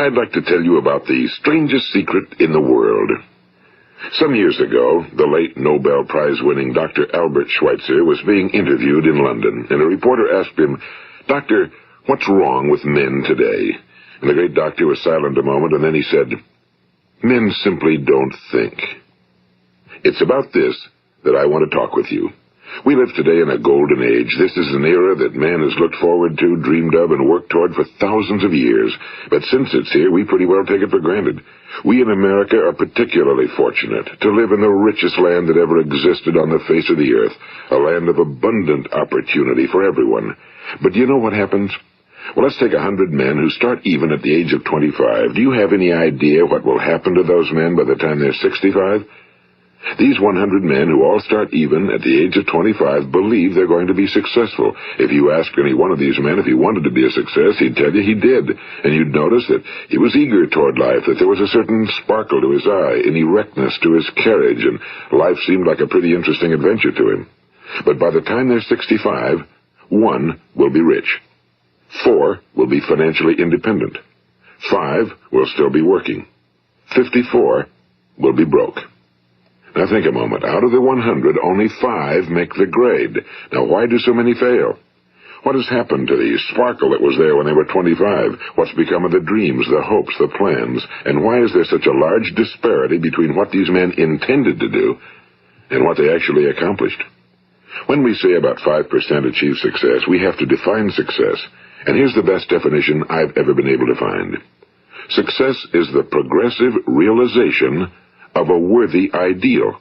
I'd like to tell you about the strangest secret in the world. Some years ago, the late Nobel Prize-winning Dr. Albert Schweitzer was being interviewed in London, and a reporter asked him, "Doctor, what's wrong with men today?" And the great doctor was silent a moment, and then he said, "Men simply don't think." It's about this that I want to talk with you. We live today in a golden age. This is an era that man has looked forward to, dreamed of, and worked toward for thousands of years. But since it's here, we pretty well take it for granted. We in America are particularly fortunate to live in the richest land that ever existed on the face of the earth, a land of abundant opportunity for everyone. But do you know what happens? Well, let's take 100 men who start even at the age of 25. Do you have any idea what will happen to those men by the time they're 65? These 100 men who all start even at the age of 25 believe they're going to be successful. If you asked any one of these men if he wanted to be a success, he'd tell you he did. And you'd notice that he was eager toward life, that there was a certain sparkle to his eye, an erectness to his carriage, and life seemed like a pretty interesting adventure to him. But by the time they're 65, 1 will be rich. 4 will be financially independent. 5 will still be working. 54 will be broke. Now think a moment. Out of the 100, only 5 make the grade. Now why do so many fail? What has happened to the sparkle that was there when they were 25? What's become of the dreams, the hopes, the plans? And why is there such a large disparity between what these men intended to do and what they actually accomplished? When we say about 5% achieve success, we have to define success. And here's the best definition I've ever been able to find. Success is the progressive realization of a worthy ideal.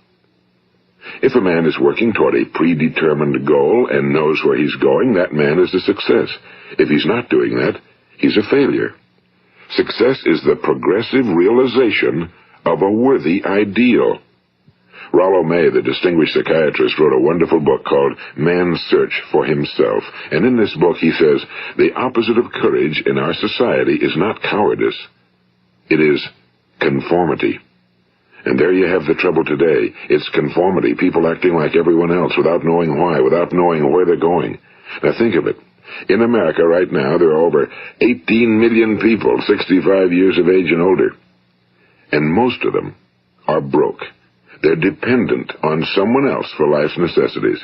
If a man is working toward a predetermined goal and knows where he's going, that man is a success. If he's not doing that, he's a failure. Success is the progressive realization of a worthy ideal. Rollo May, the distinguished psychiatrist, wrote a wonderful book called Man's Search for Himself. And in this book he says, the opposite of courage in our society is not cowardice. It is conformity. And there you have the trouble today. It's conformity, people acting like everyone else without knowing why, without knowing where they're going. Now think of it. In America right now, there are over 18 million people 65 years of age and older. And most of them are broke. They're dependent on someone else for life's necessities.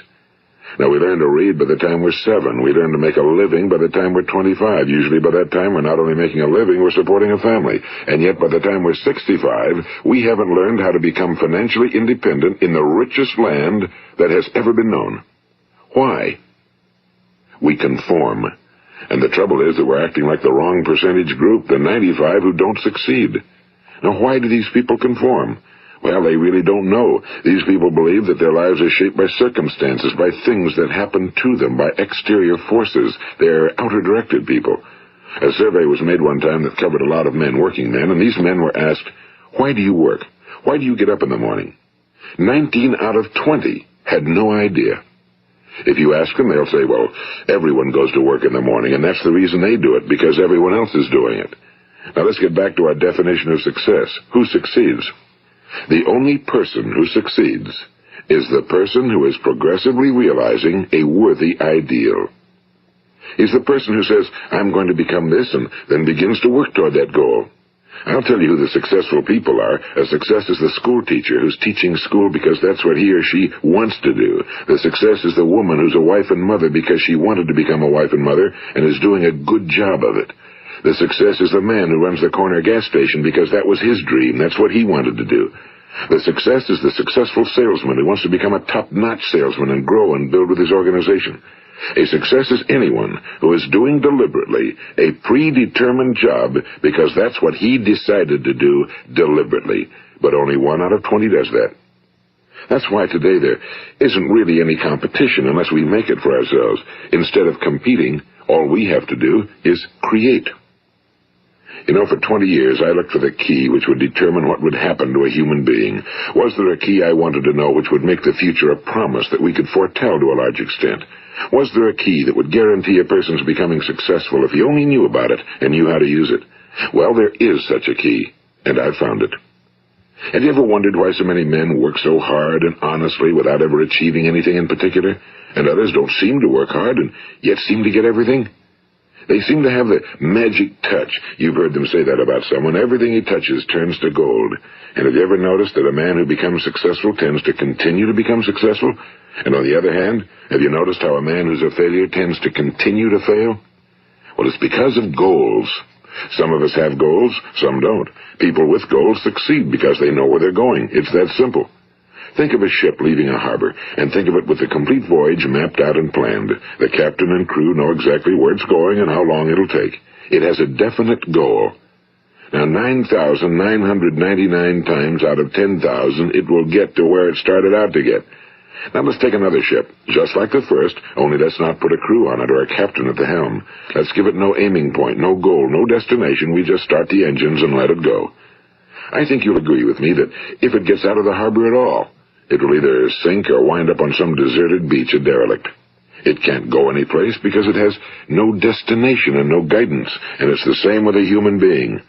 Now, we learn to read by the time we're 7. We learn to make a living by the time we're 25. Usually by that time, we're not only making a living, we're supporting a family. And yet, by the time we're 65, we haven't learned how to become financially independent in the richest land that has ever been known. Why? We conform. And the trouble is that we're acting like the wrong percentage group, the 95 who don't succeed. Now, why do these people conform? Well, they really don't know. These people believe that their lives are shaped by circumstances, by things that happen to them, by exterior forces. They're outer-directed people. A survey was made one time that covered a lot of men, working men, and these men were asked, "Why do you work? Why do you get up in the morning?" 19 out of 20 had no idea. If you ask them, they'll say, well, everyone goes to work in the morning, and that's the reason they do it, because everyone else is doing it. Now let's get back to our definition of success. Who succeeds? The only person who succeeds is the person who is progressively realizing a worthy ideal. He's the person who says, I'm going to become this, and then begins to work toward that goal. I'll tell you who the successful people are. A success is the school teacher who's teaching school because that's what he or she wants to do. The success is the woman who's a wife and mother because she wanted to become a wife and mother and is doing a good job of it. The success is the man who runs the corner gas station because that was his dream. That's what he wanted to do. The success is the successful salesman who wants to become a top-notch salesman and grow and build with his organization. A success is anyone who is doing deliberately a predetermined job because that's what he decided to do deliberately. But only 1 out of 20 does that. That's why today there isn't really any competition unless we make it for ourselves. Instead of competing, all we have to do is create. You know, for 20 years, I looked for the key which would determine what would happen to a human being. Was there a key I wanted to know which would make the future a promise that we could foretell to a large extent? Was there a key that would guarantee a person's becoming successful if he only knew about it and knew how to use it? Well, there is such a key, and I've found it. Have you ever wondered why so many men work so hard and honestly without ever achieving anything in particular, and others don't seem to work hard and yet seem to get everything? They seem to have the magic touch. You've heard them say that about someone. Everything he touches turns to gold. And have you ever noticed that a man who becomes successful tends to continue to become successful? And on the other hand, have you noticed how a man who's a failure tends to continue to fail? Well, it's because of goals. Some of us have goals, some don't. People with goals succeed because they know where they're going. It's that simple. Think of a ship leaving a harbor, and think of it with the complete voyage mapped out and planned. The captain and crew know exactly where it's going and how long it'll take. It has a definite goal. Now, 9,999 times out of 10,000, it will get to where it started out to get. Now let's take another ship, just like the first, only let's not put a crew on it or a captain at the helm. Let's give it no aiming point, no goal, no destination. We just start the engines and let it go. I think you'll agree with me that if it gets out of the harbor at all, it will either sink or wind up on some deserted beach, a derelict. It can't go anyplace because it has no destination and no guidance, and it's the same with a human being.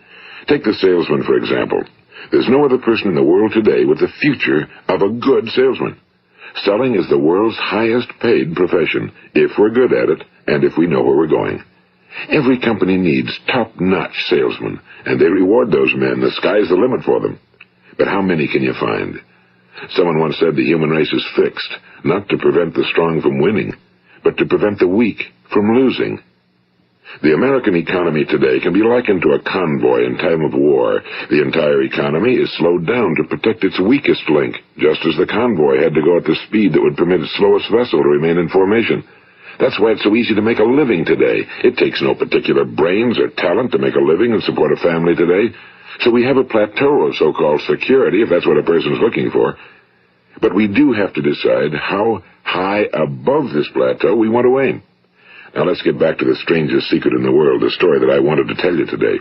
Take the salesman, for example. There's no other person in the world today with the future of a good salesman. Selling is the world's highest paid profession, if we're good at it and if we know where we're going. Every company needs top-notch salesmen, and they reward those men. The sky's the limit for them. But how many can you find? Someone once said the human race is fixed, not to prevent the strong from winning, but to prevent the weak from losing. The American economy today can be likened to a convoy in time of war. The entire economy is slowed down to protect its weakest link, just as the convoy had to go at the speed that would permit its slowest vessel to remain in formation. That's why it's so easy to make a living today. It takes no particular brains or talent to make a living and support a family today. So we have a plateau of so-called security, if that's what a person's looking for. But we do have to decide how high above this plateau we want to aim. Now let's get back to the strangest secret in the world, the story that I wanted to tell you today.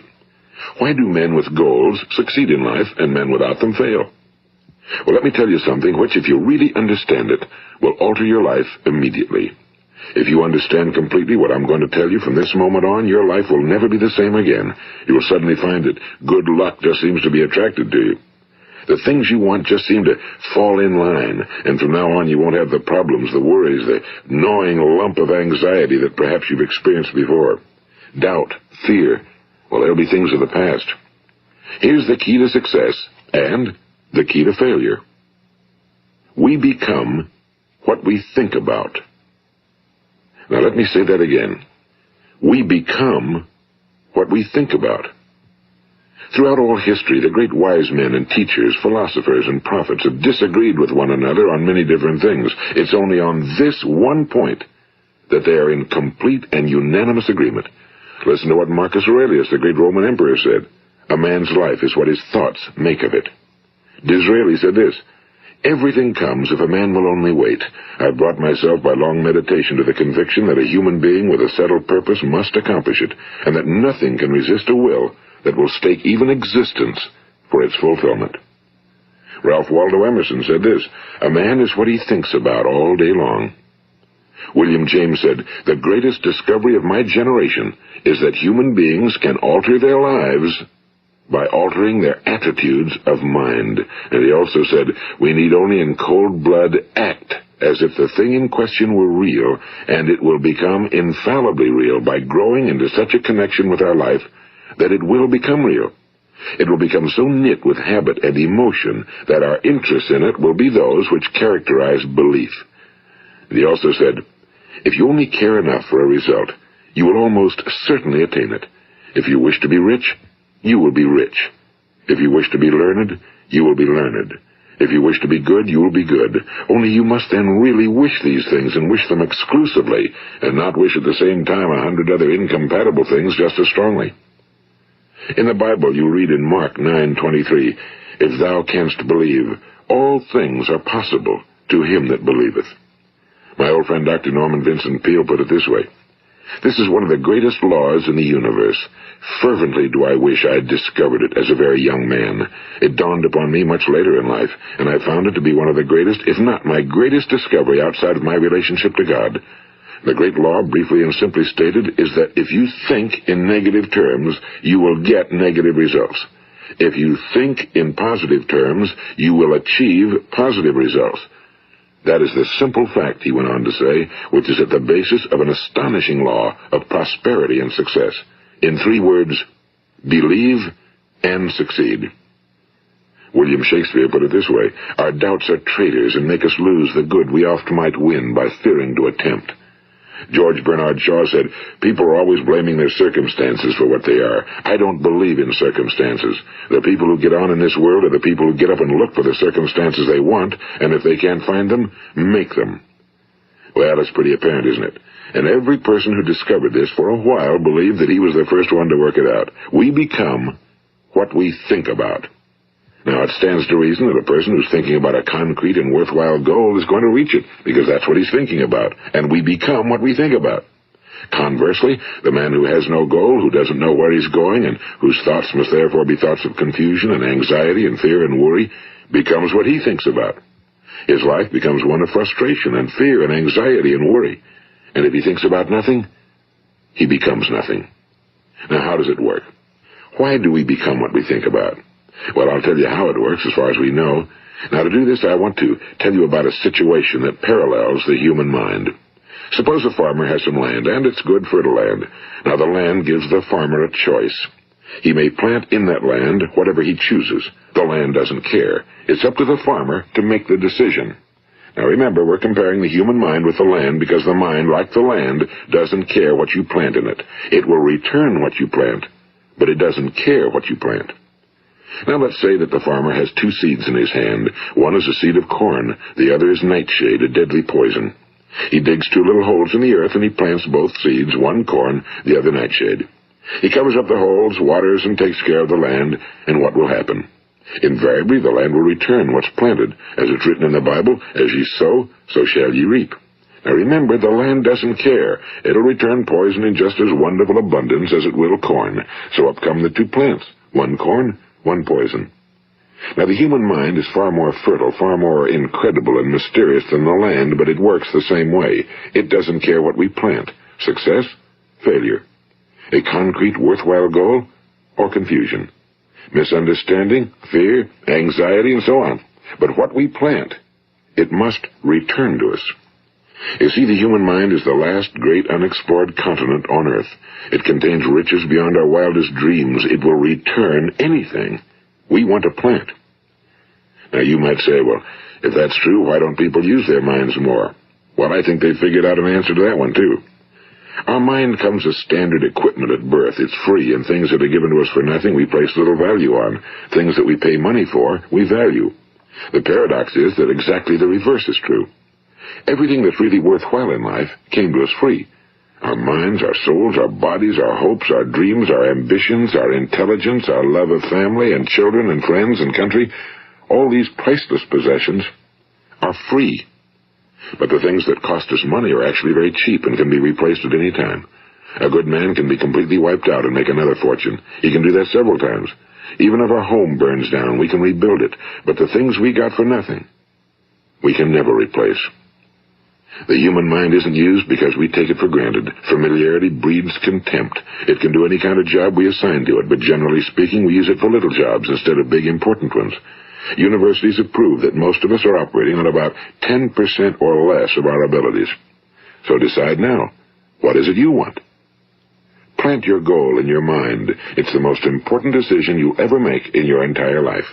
Why do men with goals succeed in life and men without them fail? Well, let me tell you something which, if you really understand it, will alter your life immediately. If you understand completely what I'm going to tell you from this moment on, your life will never be the same again. You will suddenly find that good luck just seems to be attracted to you. The things you want just seem to fall in line, and from now on you won't have the problems, the worries, the gnawing lump of anxiety that perhaps you've experienced before. Doubt, fear, well, they'll be things of the past. Here's the key to success and the key to failure. We become what we think about. Now let me say that again. We become what we think about. Throughout all history, the great wise men and teachers, philosophers and prophets have disagreed with one another on many different things. It's only on this one point that they are in complete and unanimous agreement. Listen to what Marcus Aurelius, the great Roman emperor, said. A man's life is what his thoughts make of it. Disraeli said this. Everything comes if a man will only wait. I've brought myself by long meditation to the conviction that a human being with a settled purpose must accomplish it, and that nothing can resist a will that will stake even existence for its fulfillment. Ralph Waldo Emerson said this, a man is what he thinks about all day long. William James said, the greatest discovery of my generation is that human beings can alter their lives by altering their attitudes of mind. And he also said, we need only in cold blood act as if the thing in question were real, and it will become infallibly real by growing into such a connection with our life that it will become real. It will become so knit with habit and emotion that our interest in it will be those which characterize belief. And he also said, if you only care enough for a result, you will almost certainly attain it. If you wish to be rich, you will be rich. If you wish to be learned, you will be learned. If you wish to be good, you will be good. Only you must then really wish these things and wish them exclusively, and not wish at the same time 100 other incompatible things just as strongly. In the Bible you read in Mark 9:23, if thou canst believe, all things are possible to him that believeth. My old friend Dr. Norman Vincent Peale put it this way, this is one of the greatest laws in the universe. Fervently do I wish I had discovered it as a very young man. It dawned upon me much later in life, and I found it to be one of the greatest, if not my greatest discovery outside of my relationship to God. The great law, briefly and simply stated, is that if you think in negative terms, you will get negative results. If you think in positive terms, you will achieve positive results. That is the simple fact, he went on to say, which is at the basis of an astonishing law of prosperity and success. In 3 words, believe and succeed. William Shakespeare put it this way: our doubts are traitors and make us lose the good we oft might win by fearing to attempt. George Bernard Shaw said, people are always blaming their circumstances for what they are. I don't believe in circumstances. The people who get on in this world are the people who get up and look for the circumstances they want, and if they can't find them, make them. Well, it's pretty apparent, isn't it? And every person who discovered this for a while believed that he was the first one to work it out. We become what we think about. Now, it stands to reason that a person who's thinking about a concrete and worthwhile goal is going to reach it, because that's what he's thinking about, and we become what we think about. Conversely, the man who has no goal, who doesn't know where he's going, and whose thoughts must therefore be thoughts of confusion and anxiety and fear and worry, becomes what he thinks about. His life becomes one of frustration and fear and anxiety and worry. And if he thinks about nothing, he becomes nothing. Now, how does it work? Why do we become what we think about? Well, I'll tell you how it works as far as we know. Now, to do this, I want to tell you about a situation that parallels the human mind. Suppose a farmer has some land, and it's good, fertile land. Now, the land gives the farmer a choice. He may plant in that land whatever he chooses. The land doesn't care. It's up to the farmer to make the decision. Now, remember, we're comparing the human mind with the land because the mind, like the land, doesn't care what you plant in it. It will return what you plant, but it doesn't care what you plant. Now, let's say that the farmer has 2 seeds in his hand. One is a seed of corn. The other is nightshade, a deadly poison. He digs 2 little holes in the earth, and he plants both seeds, one corn, the other nightshade. He covers up the holes, waters, and takes care of the land, and what will happen? Invariably, the land will return what's planted. As it's written in the Bible, as ye sow, so shall ye reap. Now remember, the land doesn't care. It'll return poison in just as wonderful abundance as it will corn. So up come the 2 plants, one corn, one poison. Now, the human mind is far more fertile, far more incredible and mysterious than the land, but it works the same way. It doesn't care what we plant. Success, failure. A concrete, worthwhile goal, or confusion. Misunderstanding, fear, anxiety, and so on. But what we plant, it must return to us. You see, the human mind is the last great unexplored continent on Earth. It contains riches beyond our wildest dreams. It will return anything we want to plant. Now, you might say, well, if that's true, why don't people use their minds more? Well, I think they figured out an answer to that one, too. Our mind comes as standard equipment at birth. It's free, and things that are given to us for nothing we place little value on. Things that we pay money for, we value. The paradox is that exactly the reverse is true. Everything that's really worthwhile in life came to us free. Our minds, our souls, our bodies, our hopes, our dreams, our ambitions, our intelligence, our love of family and children and friends and country, all these priceless possessions are free. But the things that cost us money are actually very cheap and can be replaced at any time. A good man can be completely wiped out and make another fortune. He can do that several times. Even if our home burns down, we can rebuild it. But the things we got for nothing, we can never replace. The human mind isn't used because we take it for granted. Familiarity breeds contempt. It can do any kind of job we assign to it, but generally speaking, we use it for little jobs instead of big, important ones. Universities have proved that most of us are operating on about 10% or less of our abilities. So decide now, what is it you want? Plant your goal in your mind. It's the most important decision you'll ever make in your entire life.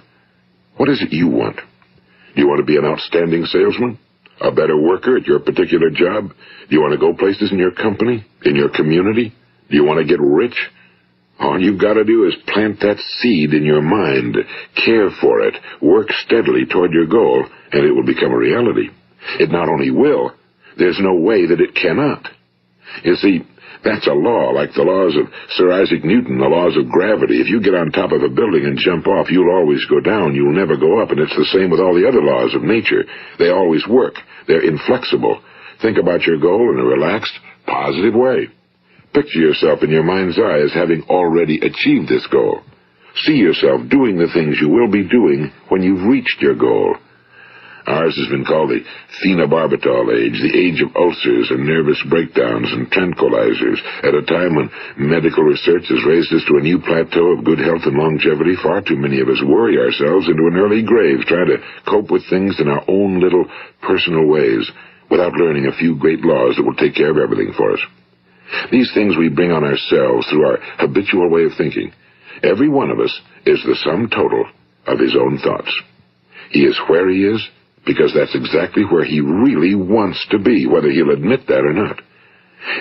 What is it you want? Do you want to be an outstanding salesman? A better worker at your particular job? Do you want to go places in your company? In your community? Do you want to get rich? All you've got to do is plant that seed in your mind, care for it, work steadily toward your goal, and it will become a reality. It not only will, there's no way that it cannot. You see, that's a law, like the laws of Sir Isaac Newton, the laws of gravity. If you get on top of a building and jump off, you'll always go down. You'll never go up, and it's the same with all the other laws of nature. They always work. They're inflexible. Think about your goal in a relaxed, positive way. Picture yourself in your mind's eye as having already achieved this goal. See yourself doing the things you will be doing when you've reached your goal. Ours has been called the phenobarbital age, the age of ulcers and nervous breakdowns and tranquilizers. At a time when medical research has raised us to a new plateau of good health and longevity, far too many of us worry ourselves into an early grave trying to cope with things in our own little personal ways without learning a few great laws that will take care of everything for us. These things we bring on ourselves through our habitual way of thinking. Every one of us is the sum total of his own thoughts. He is where he is because that's exactly where he really wants to be, whether he'll admit that or not.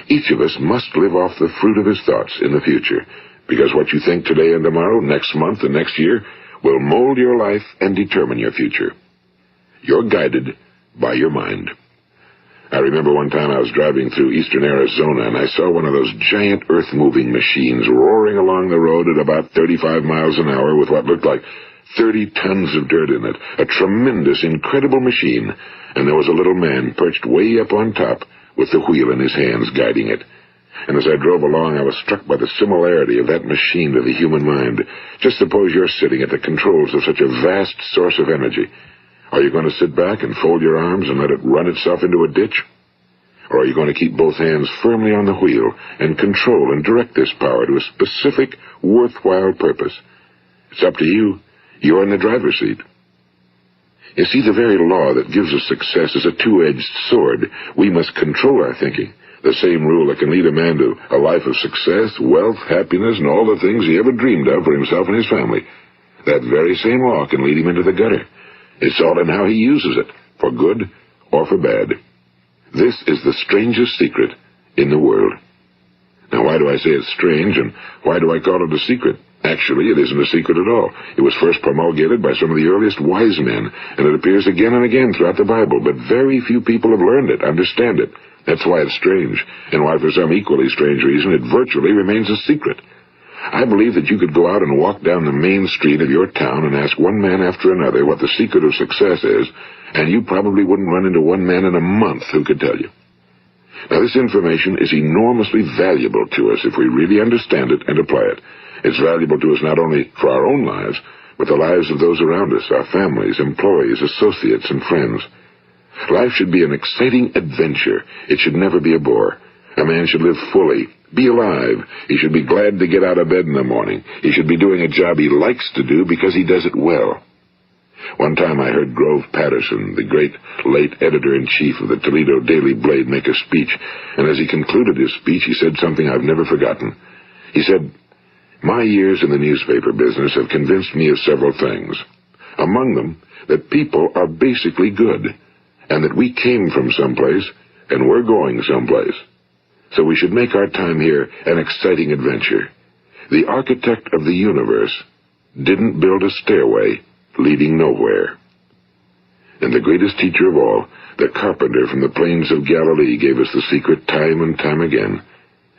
Each of us must live off the fruit of his thoughts in the future, because what you think today and tomorrow, next month and next year, will mold your life and determine your future. You're guided by your mind. I remember one time I was driving through eastern Arizona, and I saw one of those giant earth-moving machines roaring along the road at about 35 miles an hour with what looked like 30 tons of dirt in it. A tremendous, incredible machine, and there was a little man perched way up on top with the wheel in his hands guiding it. And as I drove along, I was struck by the similarity of that machine to the human mind. Just suppose you're sitting at the controls of such a vast source of energy. Are you going to sit back and fold your arms and let it run itself into a ditch? Or are you going to keep both hands firmly on the wheel and control and direct this power to a specific, worthwhile purpose? It's up to you. You're in the driver's seat. You see, the very law that gives us success is a two-edged sword. We must control our thinking. The same rule that can lead a man to a life of success, wealth, happiness, and all the things he ever dreamed of for himself and his family. That very same law can lead him into the gutter. It's all in how he uses it, for good or for bad. This is the strangest secret in the world. Now, why do I say it's strange, and why do I call it a secret? Actually, it isn't a secret at all. It was first promulgated by some of the earliest wise men, and it appears again and again throughout the Bible, but very few people have learned it, understand it. That's why it's strange, and why for some equally strange reason it virtually remains a secret. I believe that you could go out and walk down the main street of your town and ask one man after another what the secret of success is, and you probably wouldn't run into one man in a month who could tell you. Now, this information is enormously valuable to us if we really understand it and apply it. It's valuable to us not only for our own lives, but the lives of those around us, our families, employees, associates, and friends. Life should be an exciting adventure. It should never be a bore. A man should live fully, be alive. He should be glad to get out of bed in the morning. He should be doing a job he likes to do because he does it well. One time I heard Grove Patterson, the great late editor-in-chief of the Toledo Daily Blade, make a speech, and as he concluded his speech, he said something I've never forgotten. He said, "My years in the newspaper business have convinced me of several things. Among them, that people are basically good, and that we came from someplace, and we're going someplace. So we should make our time here an exciting adventure. The architect of the universe didn't build a stairway leading nowhere." And the greatest teacher of all, the carpenter from the plains of Galilee, gave us the secret time and time again.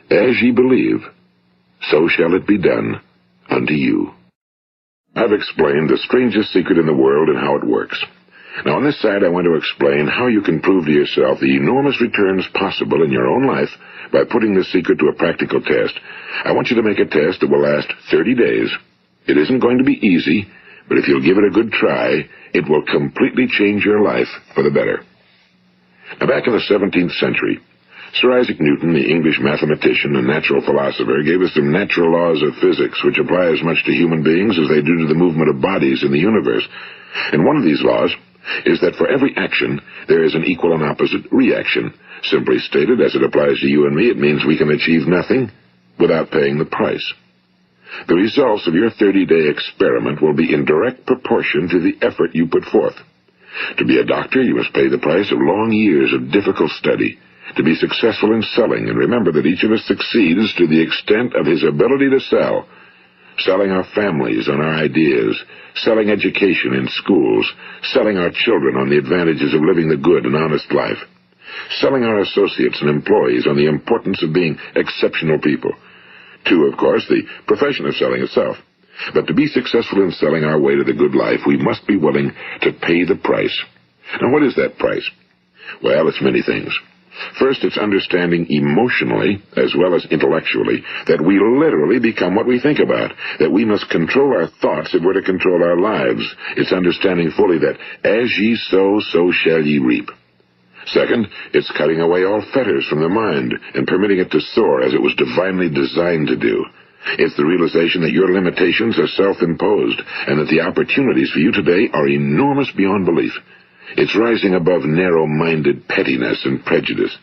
As ye believe, so shall it be done unto you. I've explained the strangest secret in the world and how it works. Now, on this side, I want to explain how you can prove to yourself the enormous returns possible in your own life by putting this secret to a practical test. I want you to make a test that will last 30 days. It isn't going to be easy, but if you'll give it a good try, it will completely change your life for the better. Now, back in the 17th century, Sir Isaac Newton, the English mathematician and natural philosopher, gave us some natural laws of physics which apply as much to human beings as they do to the movement of bodies in the universe. And one of these laws is that for every action, there is an equal and opposite reaction. Simply stated, as it applies to you and me, it means we can achieve nothing without paying the price. The results of your 30-day experiment will be in direct proportion to the effort you put forth. To be a doctor, you must pay the price of long years of difficult study. To be successful in selling, and remember that each of us succeeds to the extent of his ability to sell. Selling our families on our ideas, selling education in schools, selling our children on the advantages of living the good and honest life, selling our associates and employees on the importance of being exceptional people. To, of course, the profession of selling itself. But to be successful in selling our way to the good life, we must be willing to pay the price. Now, what is that price? Well, it's many things. First, it's understanding emotionally, as well as intellectually, that we literally become what we think about, that we must control our thoughts if we're to control our lives. It's understanding fully that as ye sow, so shall ye reap. Second, it's cutting away all fetters from the mind and permitting it to soar as it was divinely designed to do. It's the realization that your limitations are self-imposed and that the opportunities for you today are enormous beyond belief. It's rising above narrow-minded pettiness and prejudice.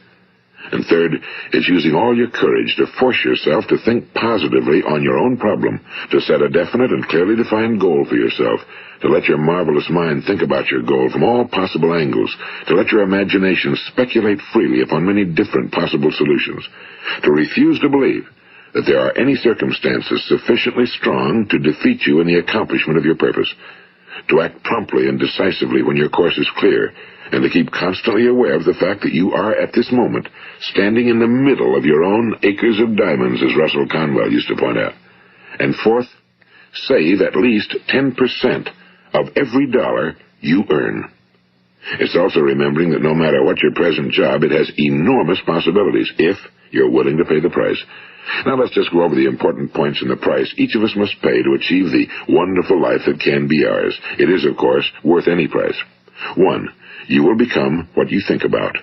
And third, it's using all your courage to force yourself to think positively on your own problem, to set a definite and clearly defined goal for yourself, to let your marvelous mind think about your goal from all possible angles, to let your imagination speculate freely upon many different possible solutions, to refuse to believe that there are any circumstances sufficiently strong to defeat you in the accomplishment of your purpose, to act promptly and decisively when your course is clear, and to keep constantly aware of the fact that you are, at this moment, standing in the middle of your own acres of diamonds, as Russell Conwell used to point out. And fourth, save at least 10% of every dollar you earn. It's also remembering that no matter what your present job, it has enormous possibilities, if you're willing to pay the price. Now let's just go over the important points in the price each of us must pay to achieve the wonderful life that can be ours. It is, of course, worth any price. 1. You will become what you think about.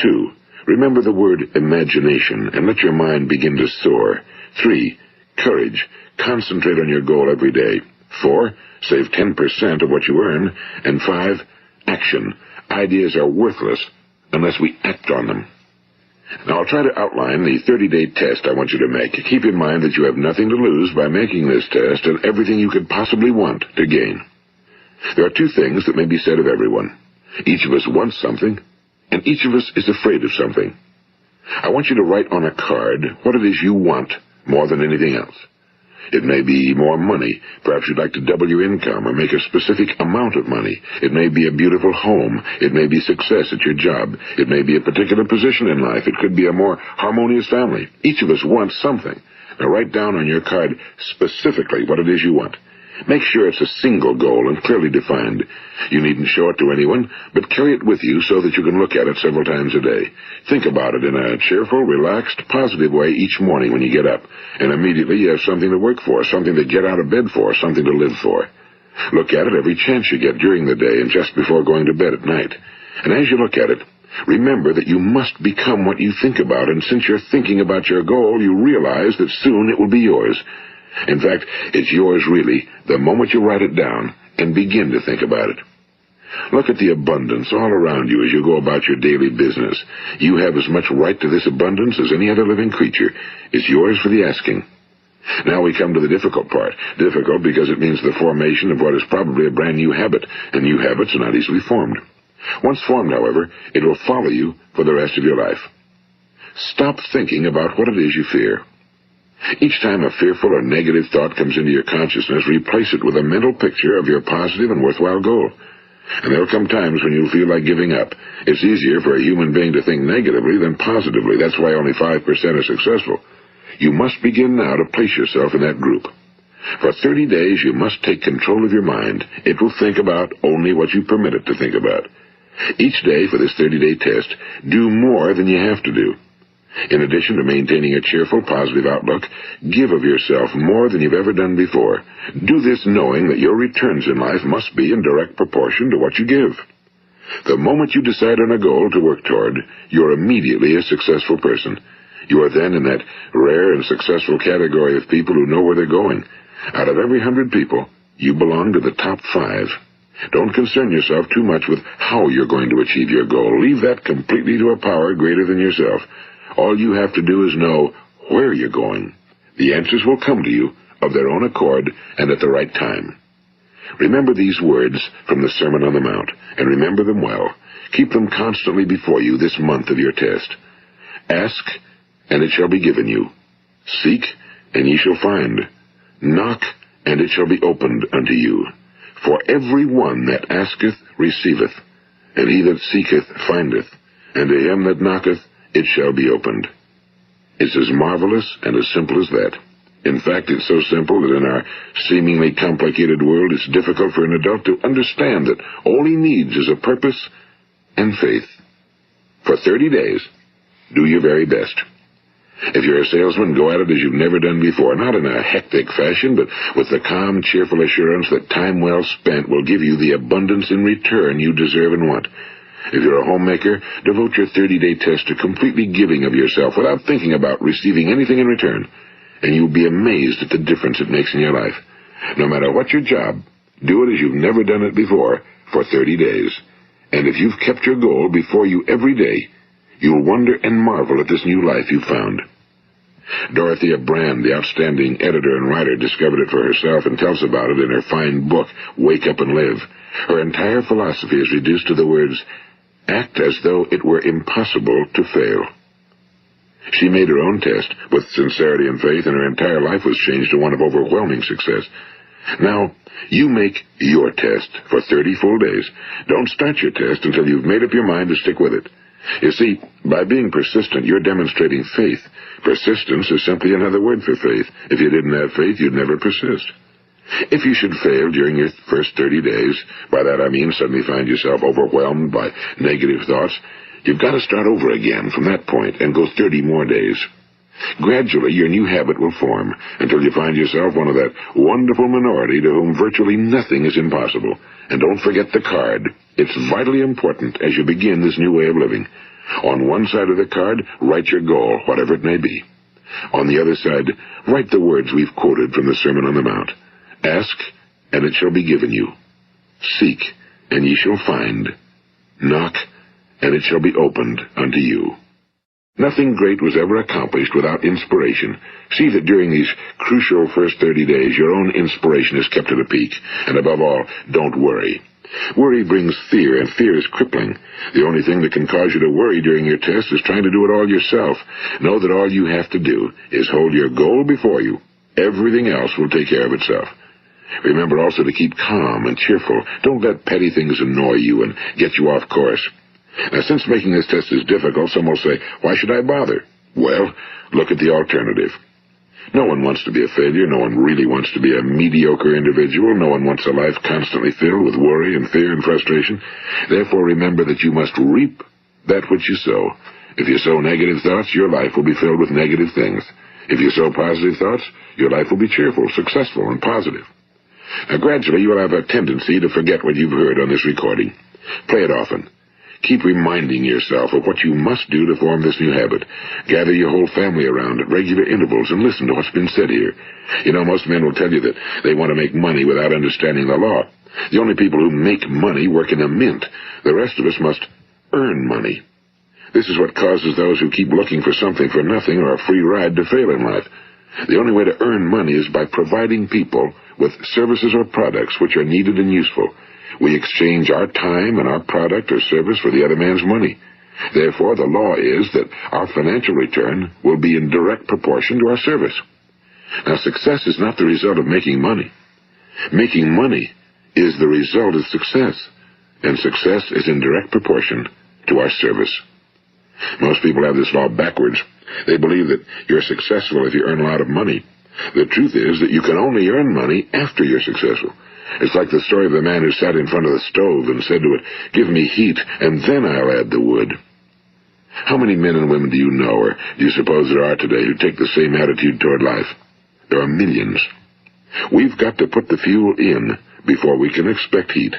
2. Remember the word imagination and let your mind begin to soar. 3. Courage. Concentrate on your goal every day. 4. Save 10% of what you earn. And 5. Action. Ideas are worthless unless we act on them. Now, I'll try to outline the 30-day test I want you to make. Keep in mind that you have nothing to lose by making this test and everything you could possibly want to gain. There are 2 things that may be said of everyone. Each of us wants something, and each of us is afraid of something. I want you to write on a card what it is you want more than anything else. It may be more money. Perhaps you'd like to double your income or make a specific amount of money. It may be a beautiful home. It may be success at your job. It may be a particular position in life. It could be a more harmonious family. Each of us wants something. Now write down on your card specifically what it is you want. Make sure it's a single goal and clearly defined. You needn't show it to anyone, but carry it with you so that you can look at it several times a day. Think about it in a cheerful, relaxed, positive way each morning when you get up, and immediately you have something to work for, something to get out of bed for, something to live for. Look at it every chance you get during the day and just before going to bed at night. And as you look at it, remember that you must become what you think about, and since you're thinking about your goal, you realize that soon it will be yours. In fact, it's yours really the moment you write it down and begin to think about it. Look at the abundance all around you as you go about your daily business. You have as much right to this abundance as any other living creature. It's yours for the asking. Now we come to the difficult part. Difficult because it means the formation of what is probably a brand new habit, and new habits are not easily formed. Once formed, however, it will follow you for the rest of your life. Stop thinking about what it is you fear. Each time a fearful or negative thought comes into your consciousness, replace it with a mental picture of your positive and worthwhile goal. And there will come times when you'll feel like giving up. It's easier for a human being to think negatively than positively. That's why only 5% are successful. You must begin now to place yourself in that group. For 30 days, you must take control of your mind. It will think about only what you permit it to think about. Each day for this 30-day test, do more than you have to do. In addition to maintaining a cheerful, positive outlook, give of yourself more than you've ever done before. Do this knowing that your returns in life must be in direct proportion to what you give. The moment you decide on a goal to work toward, you're immediately a successful person. You are then in that rare and successful category of people who know where they're going. Out of every 100 people, you belong to the top 5. Don't concern yourself too much with how you're going to achieve your goal. Leave that completely to a power greater than yourself. All you have to do is know where you're going. The answers will come to you of their own accord and at the right time. Remember these words from the Sermon on the Mount, and remember them well. Keep them constantly before you this month of your test. Ask, and it shall be given you. Seek, and ye shall find. Knock, and it shall be opened unto you. For every one that asketh receiveth, and he that seeketh findeth, and to him that knocketh it shall be opened. It's as marvelous and as simple as that. In fact, it's so simple that in our seemingly complicated world, it's difficult for an adult to understand that all he needs is a purpose and faith. For 30 days, Do your very best. If you're a salesman, go at it as you've never done before, not in a hectic fashion, but with the calm, cheerful assurance that time well spent will give you the abundance in return you deserve and want. If you're a homemaker, devote your 30-day test to completely giving of yourself without thinking about receiving anything in return, and you'll be amazed at the difference it makes in your life. No matter what your job, do it as you've never done it before for 30 days. And if you've kept your goal before you every day, you'll wonder and marvel at this new life you've found. Dorothea Brand, the outstanding editor and writer, discovered it for herself and tells about it in her fine book, Wake Up and Live. Her entire philosophy is reduced to the words, act as though it were impossible to fail. She made her own test with sincerity and faith, and her entire life was changed to one of overwhelming success. Now, you make your test for 30 full days. Don't start your test until you've made up your mind to stick with it. You see, by being persistent, you're demonstrating faith. Persistence is simply another word for faith. If you didn't have faith, you'd never persist. If you should fail during your first 30 days, by that I mean suddenly find yourself overwhelmed by negative thoughts, you've got to start over again from that point and go 30 more days. Gradually, your new habit will form until you find yourself one of that wonderful minority to whom virtually nothing is impossible. And don't forget the card. It's vitally important as you begin this new way of living. On one side of the card, write your goal, whatever it may be. On the other side, write the words we've quoted from the Sermon on the Mount. Ask, and it shall be given you. Seek, and ye shall find. Knock, and it shall be opened unto you. Nothing great was ever accomplished without inspiration. See that during these crucial first 30 days, your own inspiration is kept at a peak. And above all, don't worry. Worry brings fear, and fear is crippling. The only thing that can cause you to worry during your test is trying to do it all yourself. Know that all you have to do is hold your goal before you. Everything else will take care of itself. Remember also to keep calm and cheerful. Don't let petty things annoy you and get you off course. Now, since making this test is difficult, some will say, why should I bother? Well, look at the alternative. No one wants to be a failure. No one really wants to be a mediocre individual. No one wants a life constantly filled with worry and fear and frustration. Therefore, remember that you must reap that which you sow. If you sow negative thoughts, your life will be filled with negative things. If you sow positive thoughts, your life will be cheerful, successful, and positive. Now, gradually, you will have a tendency to forget what you've heard on this recording. Play it often. Keep reminding yourself of what you must do to form this new habit. Gather your whole family around at regular intervals and listen to what's been said here. You know, most men will tell you that they want to make money without understanding the law. The only people who make money work in a mint. The rest of us must earn money. This is what causes those who keep looking for something for nothing or a free ride to fail in life. The only way to earn money is by providing people with services or products which are needed and useful. We exchange our time and our product or service for the other man's money. Therefore, the law is that our financial return will be in direct proportion to our service. Now, success is not the result of making money. Making money is the result of success, and success is in direct proportion to our service. Most people have this law backwards. They believe that you're successful if you earn a lot of money. The truth is that you can only earn money after you're successful. It's like the story of the man who sat in front of the stove and said to it, give me heat, and then I'll add the wood. How many men and women do you know, or do you suppose there are today, who take the same attitude toward life? There are millions. We've got to put the fuel in before we can expect heat.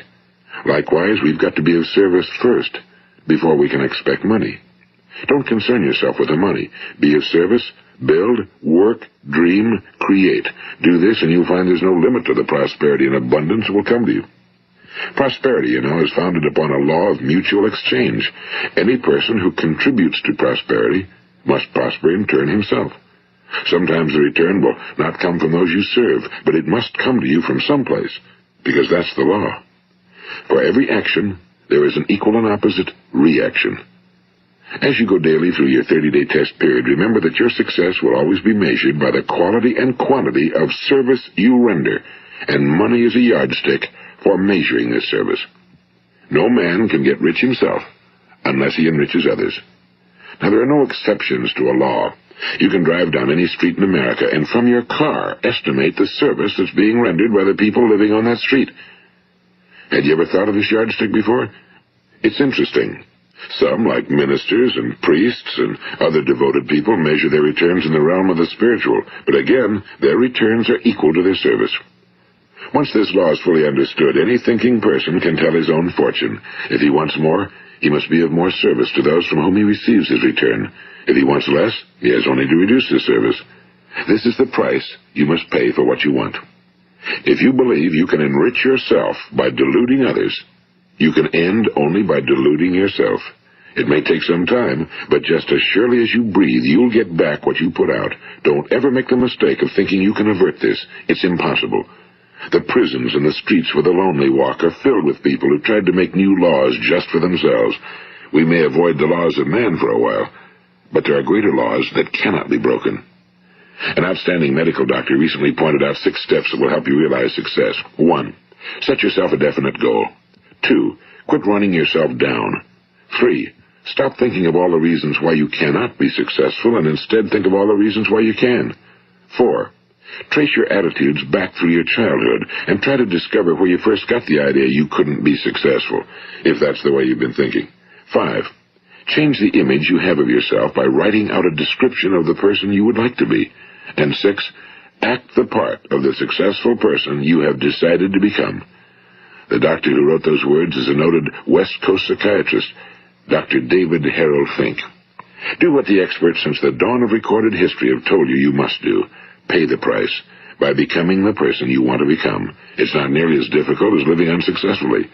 Likewise, we've got to be of service first before we can expect money. Don't concern yourself with the money. Be of service, build, work, dream, create. Do this and you'll find there's no limit to the prosperity and abundance that will come to you. Prosperity, you know, is founded upon a law of mutual exchange. Any person who contributes to prosperity must prosper in turn himself. Sometimes the return will not come from those you serve, but it must come to you from someplace, because that's the law. For every action, there is an equal and opposite reaction. As you go daily through your 30-day test period, remember that your success will always be measured by the quality and quantity of service you render, and money is a yardstick for measuring this service. No man can get rich himself unless he enriches others. Now, there are no exceptions to a law. You can drive down any street in America and from your car estimate the service that's being rendered by the people living on that street. Had you ever thought of this yardstick before? It's interesting. Some, like ministers and priests and other devoted people, measure their returns in the realm of the spiritual, but again, their returns are equal to their service. Once this law is fully understood, any thinking person can tell his own fortune. If he wants more, he must be of more service to those from whom he receives his return. If he wants less, he has only to reduce his service. This is the price you must pay for what you want. If you believe you can enrich yourself by deluding others, you can end only by deluding yourself. It may take some time, but just as surely as you breathe, you'll get back what you put out. Don't ever make the mistake of thinking you can avert this. It's impossible. The prisons and the streets where the lonely walk are filled with people who tried to make new laws just for themselves. We may avoid the laws of man for a while, but there are greater laws that cannot be broken. An outstanding medical doctor recently pointed out 6 steps that will help you realize success. 1. Set yourself a definite goal. 2. Quit running yourself down. 3. Stop thinking of all the reasons why you cannot be successful and instead think of all the reasons why you can. 4. Trace your attitudes back through your childhood and try to discover where you first got the idea you couldn't be successful, if that's the way you've been thinking. 5. Change the image you have of yourself by writing out a description of the person you would like to be. And 6. Act the part of the successful person you have decided to become. The doctor who wrote those words is a noted West Coast psychiatrist, Dr. David Harold Fink. Do what the experts since the dawn of recorded history have told you you must do. Pay the price by becoming the person you want to become. It's not nearly as difficult as living unsuccessfully.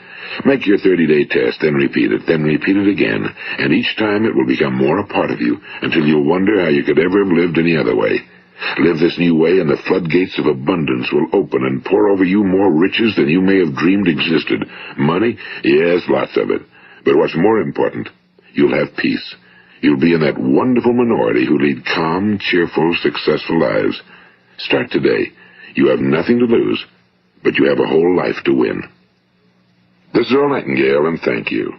Make your 30-day test, then repeat it again, and each time it will become more a part of you until you'll wonder how you could ever have lived any other way. Live this new way and the floodgates of abundance will open and pour over you more riches than you may have dreamed existed. Money? Yes, lots of it. But what's more important, you'll have peace. You'll be in that wonderful minority who lead calm, cheerful, successful lives. Start today. You have nothing to lose, but you have a whole life to win. This is Earl Nightingale, and thank you.